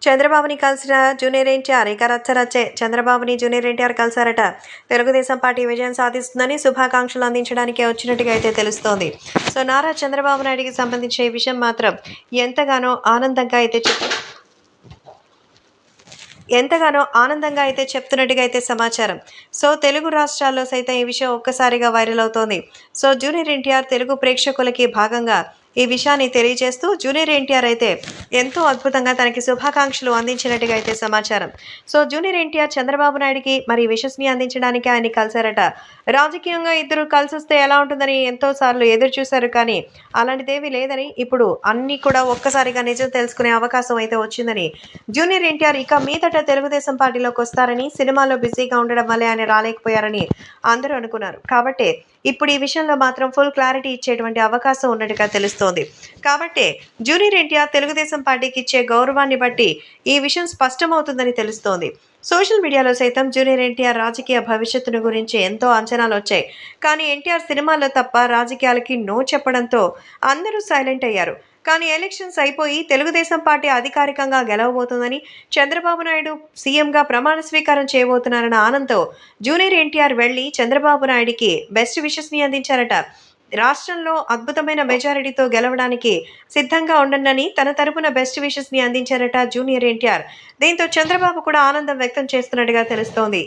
చంద్రబాబుని కలిసిన జూనియర్ ఎన్టీఆర్ ఇక రచ్చరచ్చే. చంద్రబాబుని జూనియర్ ఎన్టీఆర్ కలిశారట. తెలుగుదేశం పార్టీ విజయం సాధిస్తుందని శుభాకాంక్షలు అందించడానికే వచ్చినట్టుగా అయితే తెలుస్తోంది. సో నారా చంద్రబాబు నాయుడికి సంబంధించిన ఈ విషయం మాత్రం ఎంతగానో ఆనందంగా అయితే చెప్తున్నట్టుగా అయితే సమాచారం. సో తెలుగు రాష్ట్రాల్లో సైతం ఈ విషయం ఒక్కసారిగా వైరల్ అవుతోంది. సో జూనియర్ ఎన్టీఆర్ తెలుగు ప్రేక్షకులకి భాగంగా ఈ విషయాన్ని తెలియజేస్తూ జూనియర్ ఎన్టీఆర్ అయితే ఎంతో అద్భుతంగా తనకి శుభాకాంక్షలు అందించినట్టుగా అయితే సమాచారం. సో జూనియర్ ఎన్టీఆర్ చంద్రబాబు నాయుడికి మరి విషస్ని అందించడానికి ఆయన్ని కలిశారట. రాజకీయంగా ఇద్దరు కలిసొస్తే ఎలా ఉంటుందని ఎంతో సార్లు ఎదురు చూశారు, కానీ అలాంటిదేమీ లేదని ఇప్పుడు అన్నీ కూడా ఒక్కసారిగా నిజం తెలుసుకునే అవకాశం అయితే వచ్చిందని, జూనియర్ ఎన్టీఆర్ ఇక మీదట తెలుగుదేశం పార్టీలోకి వస్తారని, సినిమాల్లో బిజీగా ఉండడం వల్లే ఆయన రాలేకపోయారని అందరూ అనుకున్నారు. కాబట్టే ఇప్పుడు ఈ విషయంలో మాత్రం ఫుల్ క్లారిటీ ఇచ్చేటువంటి అవకాశం ఉన్నట్టుగా తెలుస్తోంది. కాబట్టే జూనియర్ ఎన్టీఆర్ తెలుగుదేశం పార్టీకి ఇచ్చే గౌరవాన్ని బట్టి ఈ విషయం స్పష్టమవుతుందని తెలుస్తోంది. సోషల్ మీడియాలో సైతం జూనియర్ ఎన్టీఆర్ రాజకీయ భవిష్యత్తును గురించి ఎంతో అంచనాలు వచ్చాయి. కానీ ఎన్టీఆర్ సినిమాల్లో తప్ప రాజకీయాలకి నో చెప్పడంతో అందరూ సైలెంట్ అయ్యారు. కానీ ఎలక్షన్స్ అయిపోయి తెలుగుదేశం పార్టీ అధికారికంగా గెలవబోతుందని, చంద్రబాబు నాయుడు సీఎంగా ప్రమాణ స్వీకారం చేయబోతున్నారన్న ఆనందంతో జూనియర్ ఎన్టీఆర్ వెళ్లి చంద్రబాబు నాయుడికి బెస్ట్ విషెస్ని అందించారట. రాష్ట్రంలో అద్భుతమైన మెజారిటీతో గెలవడానికి సిద్ధంగా ఉండండి తన తరపున బెస్ట్ విషెస్ని అందించారట జూనియర్ ఎన్టీఆర్. దీంతో చంద్రబాబు కూడా ఆనందం వ్యక్తం చేస్తున్నట్టుగా తెలుస్తోంది.